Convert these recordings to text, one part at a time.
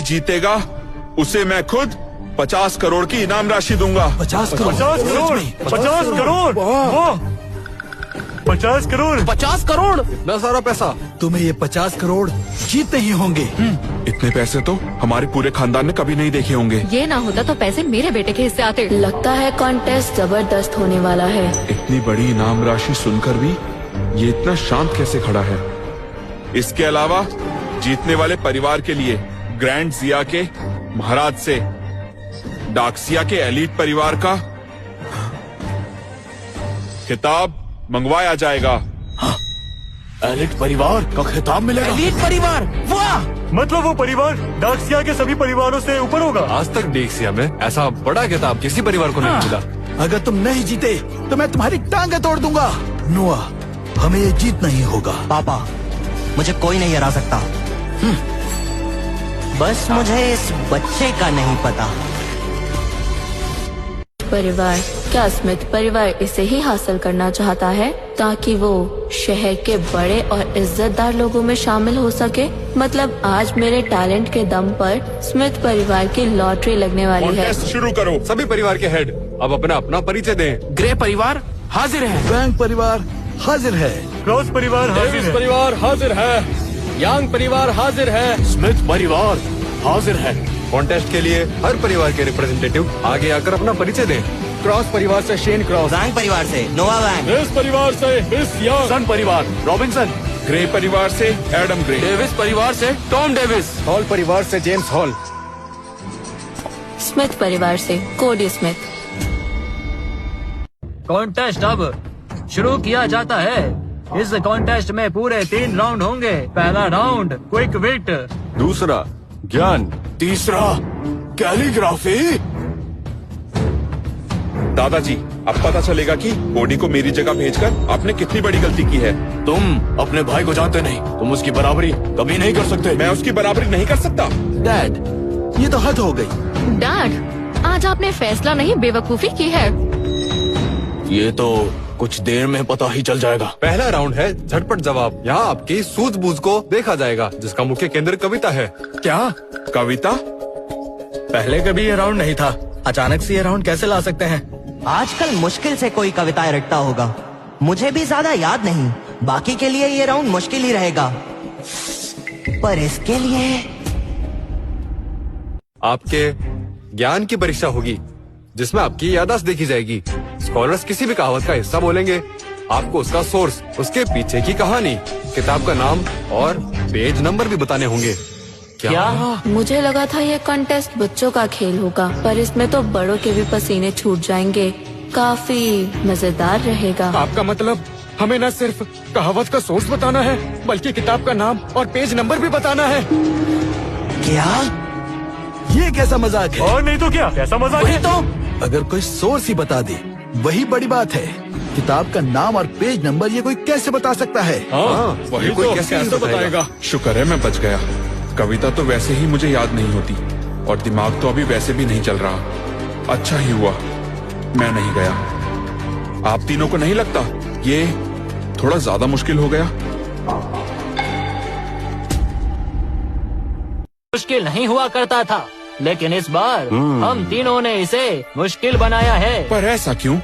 जीतेगा उसे मैं खुद 50 करोड़ की इनाम राशि दूंगा। 50 करोड़ 50 करोड़ 50 करोड़ वाह 50 करोड़ 50 करोड़। इतना सारा पैसा? तुम्हें ये 50 करोड़ जीतने ही होंगे। इतने पैसे तो हमारे पूरे खानदान ने कभी नहीं देखे होंगे। ये ना होता तो पैसे मेरे बेटे के हिस्से आते। लगता है कॉन्टेस्ट जबरदस्त होने वाला है। इतनी बड़ी इनाम राशि सुनकर भी ये इतना शांत कैसे खड़ा है? इसके अलावा जीतने वाले परिवार के लिए ग्रैंड जिया के महाराज से डाकसिया के एलीट परिवार का खिताब मंगवाया जाएगा। एलिट परिवार का खिताब मिलेगा? एलीट परिवार, वाह! मतलब वो परिवार डाकसिया के सभी परिवारों से ऊपर होगा। आज तक डाकसिया में ऐसा बड़ा खिताब किसी परिवार को नहीं मिला। अगर तुम नहीं जीते तो मैं तुम्हारी टांगे तोड़ दूंगा। नोआ, हमें ये जीतना ही होगा। पापा, मुझे कोई नहीं हरा सकता। बस मुझे इस बच्चे का नहीं पता। परिवार, क्या स्मिथ परिवार इसे ही हासिल करना चाहता है ताकि वो शहर के बड़े और इज्जतदार लोगों में शामिल हो सके? मतलब आज मेरे टैलेंट के दम पर स्मिथ परिवार की लॉटरी लगने वाली है। कॉन्टेस्ट शुरू करो। सभी परिवार के हेड अब अपना परिचय दें। ग्रे परिवार हाजिर है। बैंक परिवार हाजिर है। क्रॉस परिवार हाजिर है। परिवार हाजिर है। यांग परिवार हाजिर है। स्मिथ परिवार हाजिर है। कॉन्टेस्ट के लिए हर परिवार के रिप्रेजेंटेटिव आगे आकर अपना परिचय दें। क्रॉस परिवार से शेन क्रॉस, वैंग परिवार से नोवा वैंग, इस परिवार से मिस यांग, सन परिवार रॉबिन्सन, ग्रे परिवार से एडम ग्रे, डेविस परिवार से टॉम डेविस, हॉल परिवार से जेम्स हॉल, स्मिथ परिवार से कोडी स्मिथ। कॉन्टेस्ट अब शुरू किया जाता है। इस कॉन्टेस्ट में पूरे 3 राउंड होंगे। पहला राउंड क्विक विट, दूसरा ज्ञान, तीसरा कैलीग्राफी। दादाजी, अब पता चलेगा कि कोडी को मेरी जगह भेजकर आपने कितनी बड़ी गलती की है। तुम अपने भाई को जानते नहीं, तुम उसकी बराबरी कभी नहीं कर सकते। मैं उसकी बराबरी नहीं कर सकता। डैड, ये तो हद हो गई। डैड, आज आपने फैसला नहीं बेवकूफी की है। ये तो कुछ देर में पता ही चल जाएगा। पहला राउंड है झटपट जवाब। यहाँ आपकी सूझबूझ को देखा जाएगा, जिसका मुख्य केंद्र कविता है। क्या कविता? पहले कभी ये राउंड नहीं था, अचानक से ये राउंड कैसे ला सकते हैं? आजकल मुश्किल से कोई कविताएं रटता होगा। मुझे भी ज्यादा याद नहीं, बाकी के लिए ये राउंड मुश्किल ही रहेगा, पर इसके लिए आपके ज्ञान की परीक्षा होगी, जिसमें आपकी याददाश्त देखी जाएगी। स्कॉलर्स किसी भी कहावत का हिस्सा बोलेंगे, आपको उसका सोर्स, उसके पीछे की कहानी, किताब का नाम और पेज नंबर भी बताने होंगे। क्या? मुझे लगा था ये कॉन्टेस्ट बच्चों का खेल होगा, पर इसमें तो बड़ों के भी पसीने छूट जाएंगे। काफी मजेदार रहेगा। आपका मतलब हमें न सिर्फ कहावत का सोर्स बताना है, बल्कि किताब का नाम और पेज नंबर भी बताना है। क्या? ये कैसा मजाक है? और नहीं तो क्या, कैसा मजाक है? तो अगर कोई सोर्स ही बता दे वही बड़ी बात है। किताब का नाम और पेज नंबर ये कोई कैसे बता सकता है? वही कोई तो कैसे बताएगा? शुक्र है मैं बच गया। कविता तो वैसे ही मुझे याद नहीं होती और दिमाग तो अभी वैसे भी नहीं चल रहा। अच्छा ही हुआ मैं नहीं गया। आप तीनों को नहीं लगता ये थोड़ा ज्यादा मुश्किल हो गया? मुश्किल नहीं हुआ करता था, लेकिन इस बार हम तीनों ने इसे मुश्किल बनाया है। पर ऐसा क्यों?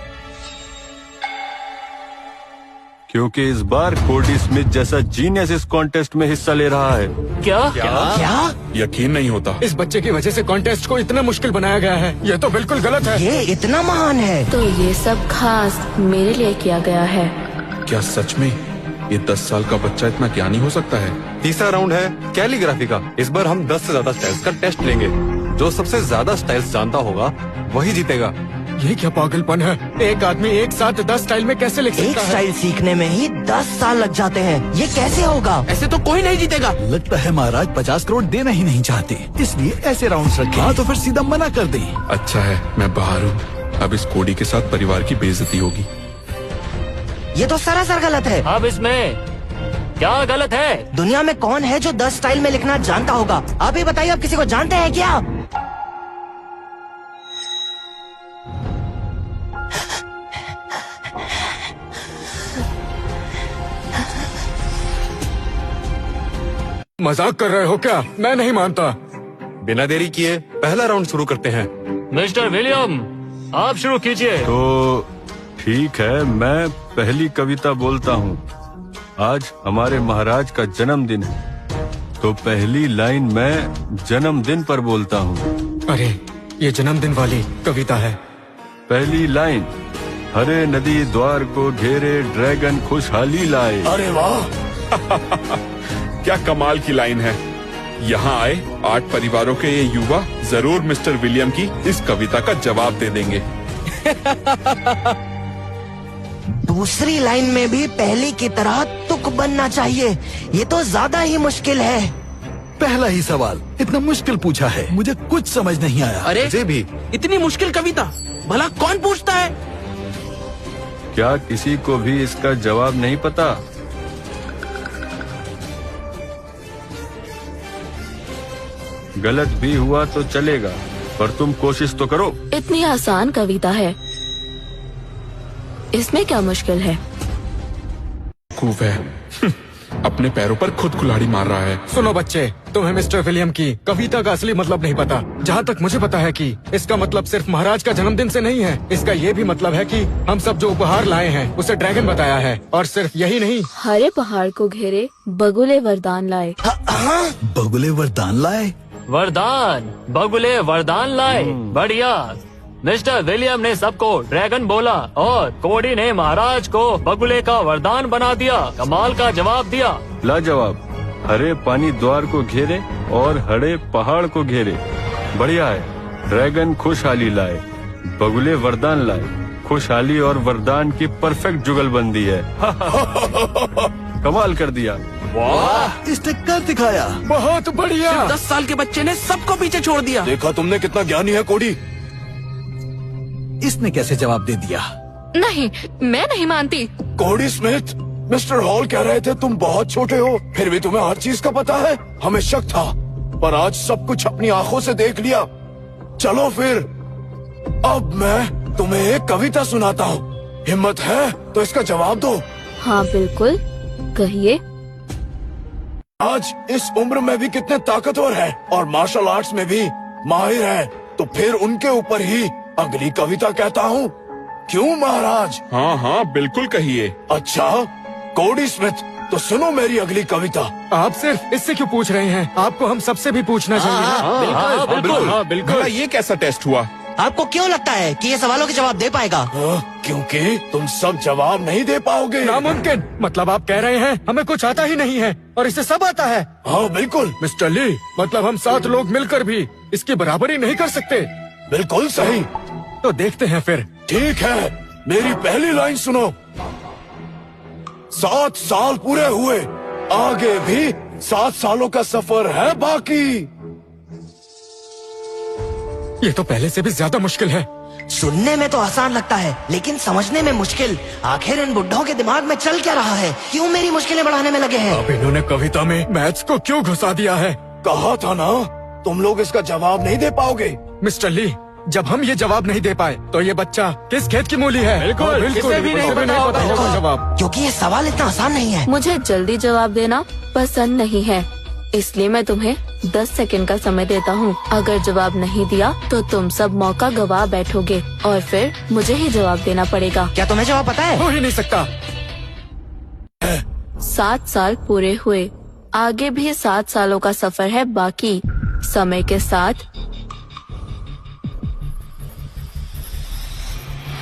क्योंकि इस बार कोडी स्मिथ जैसा जीनियस इस कॉन्टेस्ट में हिस्सा ले रहा है। क्या? क्या? यकीन नहीं होता। इस बच्चे की वजह से कॉन्टेस्ट को इतना मुश्किल बनाया गया है। ये तो बिल्कुल गलत है। ये इतना महान है। तो ये सब खास मेरे लिए किया गया है। क्या सच में ये 10 साल का बच्चा इतना ज्ञानी हो सकता है? तीसरा राउंड है कैलीग्राफी का। इस बार हम 10 से ज्यादा स्टाइल्स का टेस्ट लेंगे। जो सबसे ज्यादा स्टाइल्स जानता होगा वही जीतेगा। ये क्या पागलपन है? एक आदमी एक साथ 10 स्टाइल में कैसे लिख एक सकता है? स्टाइल सीखने में ही 10 साल लग जाते हैं। ये कैसे होगा? ऐसे तो कोई नहीं जीतेगा। लगता है महाराज 50 करोड़ देना ही नहीं चाहते, इसलिए ऐसे राउंड्स रखे। हाँ तो फिर सीधा मना कर दें। अच्छा है मैं बाहर हूँ। अब इस कोडी के साथ परिवार की बेइज्जती होगी। ये तो सरासर गलत है। अब इसमें क्या गलत है? दुनिया में कौन है जो 10 स्टाइल में लिखना जानता होगा? आप ही बताइए, आप किसी को जानते हैं क्या? मजाक कर रहे हो क्या? मैं नहीं मानता। बिना देरी किए पहला राउंड शुरू करते हैं। मिस्टर विलियम, आप शुरू कीजिए। तो ठीक है, मैं पहली कविता बोलता हूँ। आज हमारे महाराज का जन्मदिन है, तो पहली लाइन मैं जन्मदिन पर बोलता हूँ। अरे, ये जन्मदिन वाली कविता है। पहली लाइन, हरे नदी द्वार को घेरे ड्रैगन खुशहाली लाए। अरे वाह, क्या कमाल की लाइन है। यहाँ आए 8 परिवारों के ये युवा जरूर मिस्टर विलियम की इस कविता का जवाब दे देंगे। दूसरी लाइन में भी पहली की तरह तुक बनना चाहिए। ये तो ज्यादा ही मुश्किल है। पहला ही सवाल इतना मुश्किल पूछा है, मुझे कुछ समझ नहीं आया। अरे मुझे भी। इतनी मुश्किल कविता भला कौन पूछता है? क्या किसी को भी इसका जवाब नहीं पता? गलत भी हुआ तो चलेगा, पर तुम कोशिश तो करो। इतनी आसान कविता है, इसमें क्या मुश्किल है? खूब है। अपने पैरों पर खुद कुल्हाड़ी मार रहा है। सुनो बच्चे, तुम्हें मिस्टर विलियम की कविता का असली मतलब नहीं पता। जहाँ तक मुझे पता है कि इसका मतलब सिर्फ महाराज का जन्मदिन से नहीं है। इसका ये भी मतलब है कि हम सब जो उपहार लाए हैं उसे ड्रैगन बताया है। और सिर्फ यही नहीं, हरे पहाड़ को घेरे बगुले वरदान लाए। बगुले वरदान लाए? वरदान, बगुले वरदान लाए। बढ़िया। मिस्टर विलियम ने सबको ड्रैगन बोला और कोडी ने महाराज को बगुले का वरदान बना दिया। कमाल का जवाब दिया। लाजवाब। हरे पानी द्वार को घेरे और हरे पहाड़ को घेरे। बढ़िया है। ड्रैगन खुशहाली लाए, बगुले वरदान लाए। खुशहाली और वरदान की परफेक्ट जुगलबंदी है। कमाल कर दिया। वाह, इसने कर दिखाया। बहुत बढ़िया। 10 साल के बच्चे ने सबको पीछे छोड़ दिया। देखा तुमने कितना ज्ञानी है कोडी। इसने कैसे जवाब दे दिया? नहीं, मैं नहीं मानती। कोडी स्मिथ, मिस्टर हॉल कह रहे थे तुम बहुत छोटे हो, फिर भी तुम्हें हर चीज का पता है। हमें शक था, पर आज सब कुछ अपनी आंखों से देख लिया। चलो फिर, अब मैं तुम्हें एक कविता सुनाता हूँ। हिम्मत है तो इसका जवाब दो। हाँ बिल्कुल, कहिए। आज इस उम्र में भी कितने ताकतवर है और मार्शल आर्ट्स में भी माहिर है, तो फिर उनके ऊपर ही अगली कविता कहता हूँ। क्यों महाराज? हाँ हाँ, बिल्कुल कहिए। अच्छा कोडी स्मिथ, तो सुनो मेरी अगली कविता। आप सिर्फ इससे क्यों पूछ रहे हैं? आपको हम सबसे भी पूछना चाहिए ना। बिल्कुल। भला ये कैसा टेस्ट हुआ? आपको क्यों लगता है कि ये सवालों के जवाब दे पाएगा? क्योंकि तुम सब जवाब नहीं दे पाओगे। नामुमकिन। मतलब आप कह रहे हैं हमें कुछ आता ही नहीं है और इसे सब आता है? हाँ बिल्कुल। मिस्टर ली, मतलब हम 7 लोग मिलकर भी इसकी बराबरी नहीं कर सकते। बिल्कुल सही। तो देखते हैं फिर। ठीक है, मेरी पहली लाइन सुनो। 7 साल पूरे हुए, आगे भी 7 सालों का सफर है बाकी। ये तो पहले से भी ज्यादा मुश्किल है। सुनने में तो आसान लगता है, लेकिन समझने में मुश्किल। आखिर इन बुड्ढों के दिमाग में चल क्या रहा है? क्यों मेरी मुश्किलें बढ़ाने में लगे हैं? अब इन्होंने कविता में मैथ्स को क्यों घुसा दिया है? कहा था ना, तुम लोग इसका जवाब नहीं दे पाओगे। मिस्टर ली, जब हम ये जवाब नहीं दे पाए तो ये बच्चा किस खेत की मूली है? बिल्कुल, किसे भी नहीं पता होगा जवाब। क्योंकि ये सवाल इतना आसान नहीं है। मुझे जल्दी जवाब देना पसंद नहीं है, इसलिए मैं तुम्हें 10 सेकंड का समय देता हूँ। अगर जवाब नहीं दिया तो तुम सब मौका गवा बैठोगे और फिर मुझे ही जवाब देना पड़ेगा। क्या तुम्हें जवाब पता है? हो ही नहीं सकता। 7 साल पूरे हुए, आगे भी 7 सालों का सफर है बाकी। समय के साथ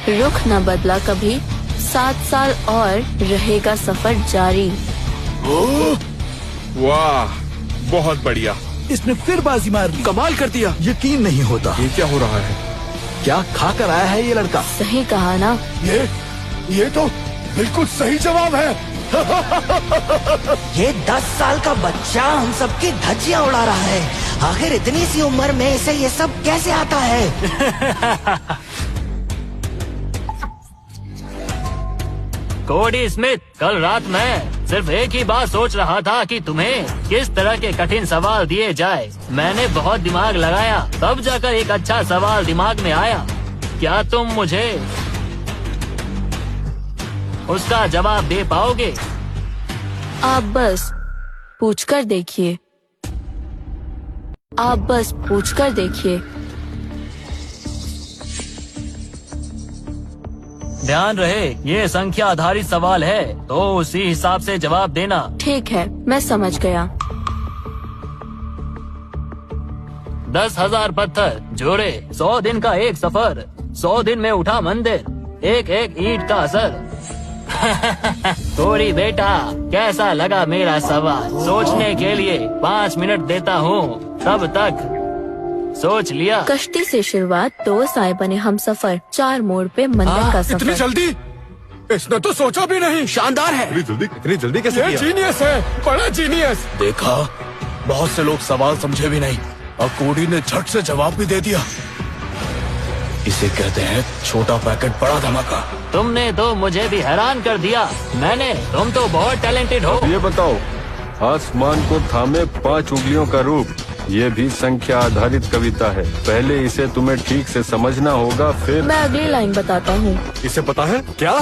रुख न बदला कभी, 7 साल और रहेगा सफर जारी। वाह, बहुत बढ़िया। इसने फिर बाजी मार ली। कमाल कर दिया। यकीन नहीं होता। ये क्या हो रहा है? क्या खा कर आया है ये लड़का? सही कहा ना? ये तो बिल्कुल सही जवाब है। ये 10 साल का बच्चा हम सबकी धज्जियां उड़ा रहा है। आखिर इतनी सी उम्र में इसे ये सब कैसे आता है? कोडी स्मिथ, कल रात मैं सिर्फ एक ही बात सोच रहा था कि तुम्हें किस तरह के कठिन सवाल दिए जाए। मैंने बहुत दिमाग लगाया, तब जाकर एक अच्छा सवाल दिमाग में आया। क्या तुम मुझे उसका जवाब दे पाओगे? आप बस पूछकर देखिए। आप बस पूछकर देखिए। ध्यान रहे ये संख्या आधारित सवाल है, तो उसी हिसाब से जवाब देना। ठीक है, मैं समझ गया। 10,000 पत्थर जोड़े, 100 दिन का एक सफर, 100 दिन में उठा मंदिर, एक एक ईंट का असर। कोरी बेटा, कैसा लगा मेरा सवाल? सोचने के लिए 5 मिनट देता हूँ, तब तक सोच लिया। कश्ती से शुरुआत, दोस्त आए बने हम सफर, 4 मोड़ पे मंदिर का इतनी सफर। जल्दी? इसने तो सोचा भी नहीं। शानदार है। इतनी जल्दी कैसे ये किया? जीनियस है, बड़ा जीनियस। देखा, बहुत से लोग सवाल समझे भी नहीं और कोडी ने झट से जवाब भी दे दिया। इसे कहते हैं छोटा पैकेट बड़ा धमाका। तुमने तो मुझे भी हैरान कर दिया। तुम तो बहुत टैलेंटेड हो। ये बताओ, आसमान को थामे 5 उंगलियों का रूप, ये भी संख्या आधारित कविता है। पहले इसे तुम्हें ठीक से समझना होगा, फिर मैं अगली लाइन बताता हूँ। इसे पता है क्या?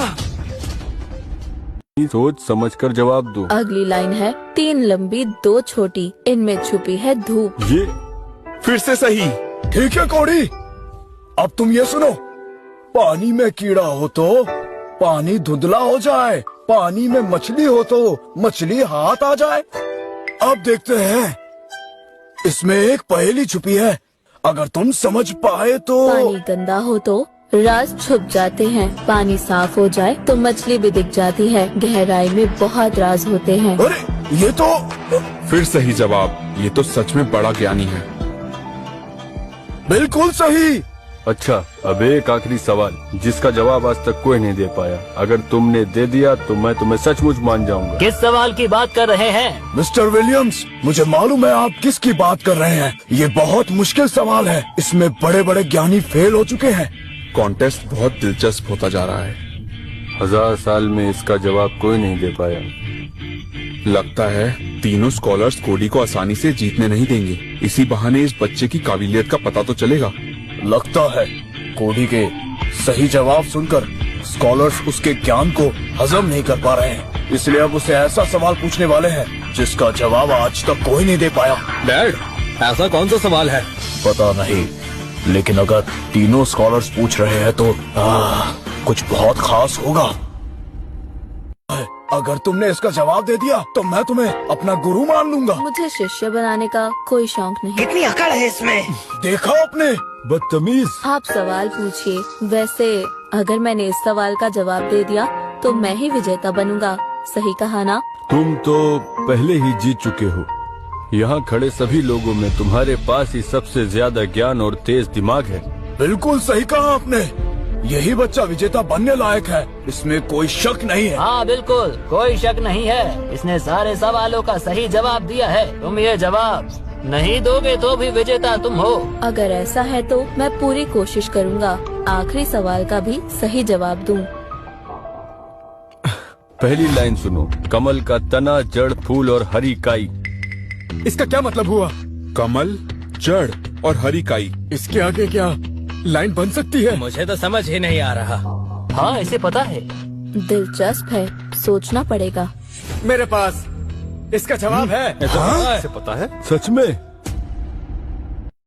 सोच समझकर जवाब दो। अगली लाइन है, 3 लंबी 2 छोटी, इनमें छुपी है धूप। ये फिर से सही। ठीक है कोडी, अब तुम ये सुनो। पानी में कीड़ा हो तो पानी धुंधला हो जाए, पानी में मछली हो तो मछली हाथ आ जाए। अब देखते हैं, इसमें एक पहेली छुपी है, अगर तुम समझ पाए तो। पानी गंदा हो तो राज छुप जाते हैं, पानी साफ हो जाए तो मछली भी दिख जाती है, गहराई में बहुत राज होते हैं। अरे ये तो फिर सही जवाब। ये तो सच में बड़ा ज्ञानी है। बिल्कुल सही। अच्छा, अब एक आखिरी सवाल जिसका जवाब आज तक कोई नहीं दे पाया। अगर तुमने दे दिया तो मैं तुम्हें सचमुच मान जाऊंगा। किस सवाल की बात कर रहे हैं? मिस्टर विलियम्स, मुझे मालूम है आप किसकी बात कर रहे हैं। ये बहुत मुश्किल सवाल है, इसमें बड़े बड़े ज्ञानी फेल हो चुके हैं। कॉन्टेस्ट बहुत दिलचस्प होता जा रहा है। 1000 साल में इसका जवाब कोई नहीं दे पाया। लगता है तीनों स्कॉलर्स कोडी को आसानी से जीतने नहीं देंगे। इसी बहाने इस बच्चे की काबिलियत का पता तो चलेगा। लगता है कोडी के सही जवाब सुनकर स्कॉलर्स उसके ज्ञान को हजम नहीं कर पा रहे हैं, इसलिए अब उसे ऐसा सवाल पूछने वाले हैं जिसका जवाब आज तक कोई नहीं दे पाया। डैड, ऐसा कौन सा सवाल है? पता नहीं, लेकिन अगर तीनों स्कॉलर्स पूछ रहे हैं तो कुछ बहुत खास होगा। अगर तुमने इसका जवाब दे दिया तो मैं तुम्हें अपना गुरु मान लूंगा। मुझे शिष्य बनाने का कोई शौक नहीं। कितनी अकड़ है इसमें। देखा आपने, बदतमीज। आप सवाल पूछिए। वैसे अगर मैंने इस सवाल का जवाब दे दिया तो मैं ही विजेता बनूंगा, सही कहा ना? तुम तो पहले ही जीत चुके हो। यहाँ खड़े सभी लोगों में तुम्हारे पास ही सबसे ज्यादा ज्ञान और तेज दिमाग है। बिल्कुल सही कहा आपने, यही बच्चा विजेता बनने लायक है, इसमें कोई शक नहीं है। हाँ बिल्कुल, कोई शक नहीं है। इसने सारे सवालों का सही जवाब दिया है। तुम ये जवाब नहीं दोगे तो भी विजेता तुम हो। अगर ऐसा है तो मैं पूरी कोशिश करूंगा आखिरी सवाल का भी सही जवाब दूं। पहली लाइन सुनो, कमल का तना, जड़, फूल और हरी काई। इसका क्या मतलब हुआ? कमल, जड़ और हरी काई। इसके आगे क्या लाइन बन सकती है? मुझे तो समझ ही नहीं आ रहा। हाँ, इसे पता है। दिलचस्प है, सोचना पड़ेगा। मेरे पास इसका जवाब है। इसे पता है? सच में?